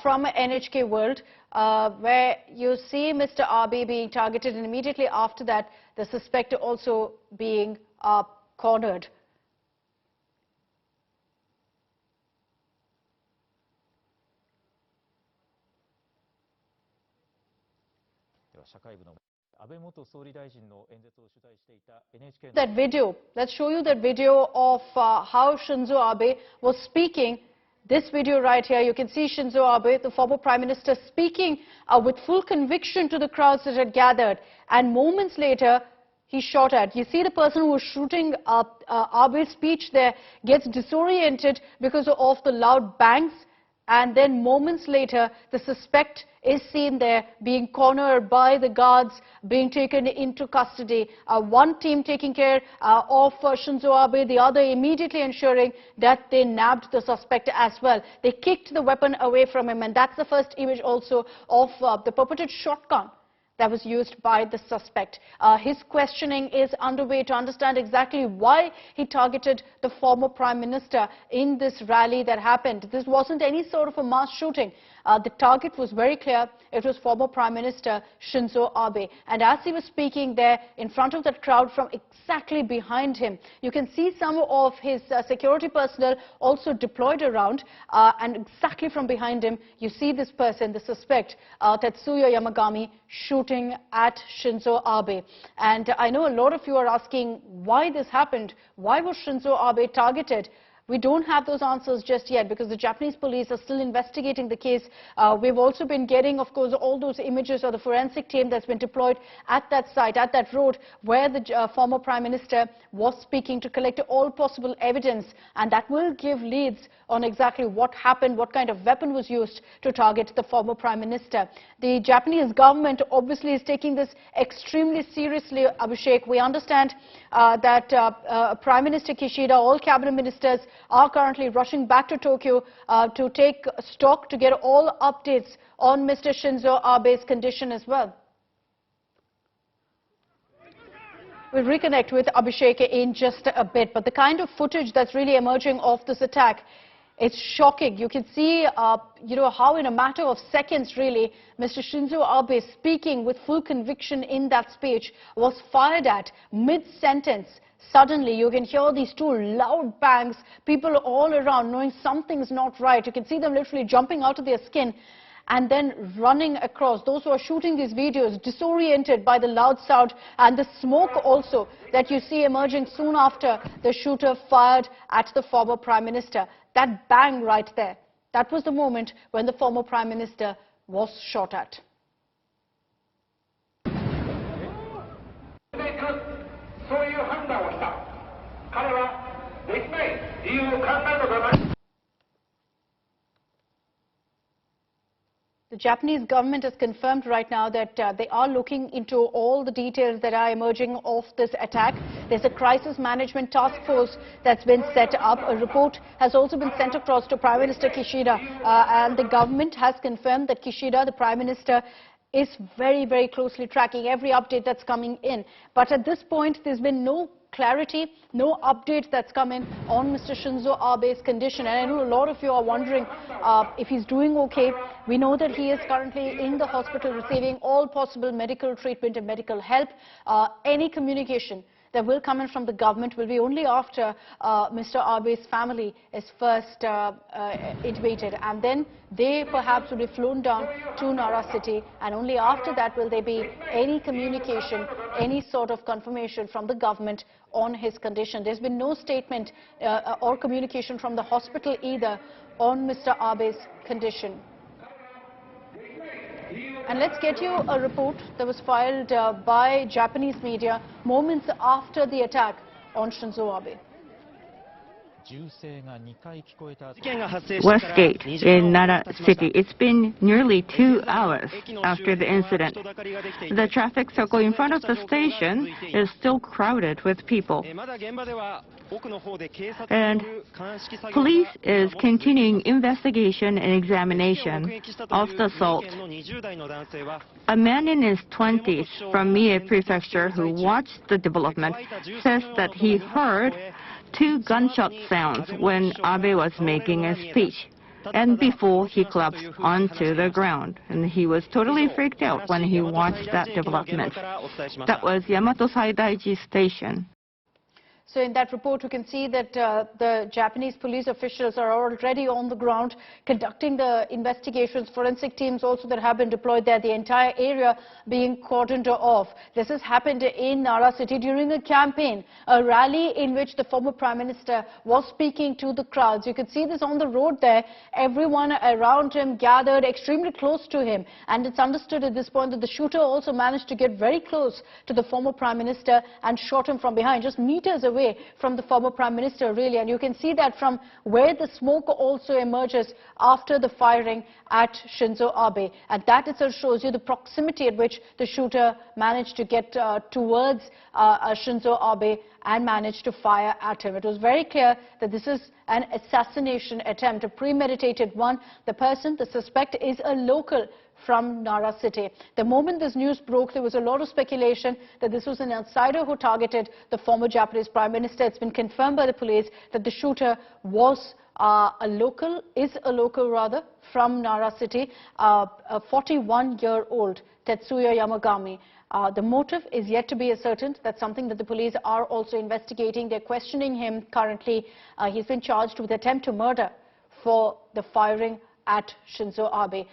from NHK World, where you see Mr. Abe being targeted, and immediately after that, the suspect also being cornered. That video, let's show you that video of how Shinzo Abe was speaking. This video right here, you can see Shinzo Abe, the former Prime Minister, speaking with full conviction to the crowds that had gathered. And moments later, he shot at. You see the person who was shooting Abe's speech there gets disoriented because of the loud bangs. And then moments later, the suspect is seen there being cornered by the guards, being taken into custody. One team taking care of Shinzo Abe, the other immediately ensuring that they nabbed the suspect as well. They kicked the weapon away from him, and that's the first image also of the purported shotgun that was used by the suspect. His questioning is underway to understand exactly why he targeted the former Prime Minister in this rally that happened. This wasn't any sort of a mass shooting. The target was very clear. It was former Prime Minister Shinzo Abe. And as he was speaking there in front of that crowd from exactly behind him, you can see some of his security personnel also deployed around. And exactly from behind him, you see this person, the suspect, Tetsuya Yamagami, shooting at Shinzo Abe. And I know a lot of you are asking why this happened. Why was Shinzo Abe targeted? We don't have those answers just yet because the Japanese police are still investigating the case. We've also been getting, of course, all those images of the forensic team that's been deployed at that site, at that road where the former Prime Minister was speaking to collect all possible evidence. And that will give leads on exactly what happened, what kind of weapon was used to target the former Prime Minister. The Japanese government obviously is taking this extremely seriously, Abhishek. We understand that Prime Minister Kishida, all cabinet ministers, are currently rushing back to Tokyo to take stock, to get all updates on Mr. Shinzo Abe's condition as well. We'll reconnect with Abhishek in just a bit, but the kind of footage that's really emerging of this attack, it's shocking. You can see, how in a matter of seconds, really, Mr. Shinzo Abe, speaking with full conviction in that speech, was fired at mid-sentence. Suddenly, you can hear these two loud bangs, people all around knowing something's not right. You can see them literally jumping out of their skin and then running across. Those who are shooting these videos, disoriented by the loud sound and the smoke also that you see emerging soon after the shooter fired at the former Prime Minister. That bang right there, that was the moment when the former Prime Minister was shot at. The Japanese government has confirmed right now that they are looking into all the details that are emerging of this attack. There's a crisis management task force that's been set up. A report has also been sent across to Prime Minister Kishida, and the government has confirmed that Kishida, the Prime Minister, is very, very closely tracking every update that's coming in. But at this point, there's been no clarity, no update that's come in on Mr. Shinzo Abe's condition. And I know a lot of you are wondering if he's doing okay. We know that he is currently in the hospital receiving all possible medical treatment and medical help. Any communication that will come in from the government will be only after Mr. Abe's family is first intubated, and then they perhaps will be flown down to Nara city, and only after that will there be any communication, any sort of confirmation from the government on his condition. There's been no statement or communication from the hospital either on Mr. Abe's condition. And let's get you a report that was filed by Japanese media moments after the attack on Shinzo Abe. Westgate in Nara City. It's been nearly 2 hours after the incident. The traffic circle in front of the station is still crowded with people. And police is continuing investigation and examination of the assault. A man in his 20s from Mie Prefecture who watched the development says that he heard 2 gunshot sounds when Abe was making a speech. and before he collapsed onto the ground. And he was totally freaked out when he watched that development. That was Yamato Saidaiji Station. So in that report, you can see that the Japanese police officials are already on the ground conducting the investigations. Forensic teams also that have been deployed there, the entire area being cordoned off. This has happened in Nara city during a campaign, a rally in which the former Prime Minister was speaking to the crowds. You could see this on the road there. Everyone around him gathered extremely close to him. And it's understood at this point that the shooter also managed to get very close to the former Prime Minister and shot him from behind, just meters away from the former Prime Minister, really. And you can see that from where the smoke also emerges after the firing at Shinzo Abe. And that itself shows you the proximity at which the shooter managed to get towards Shinzo Abe and managed to fire at him. It was very clear that this is an assassination attempt, a premeditated one. The person, the suspect, is a local from Nara city. The moment this news broke, there was a lot of speculation that this was an outsider who targeted the former Japanese Prime Minister. It's been confirmed by the police that the shooter was a local from Nara city, a 41-year-old Tetsuya Yamagami. The motive is yet to be ascertained. That's something that the police are also investigating. They're questioning him currently. He's been charged with attempt to murder for the firing at Shinzo Abe.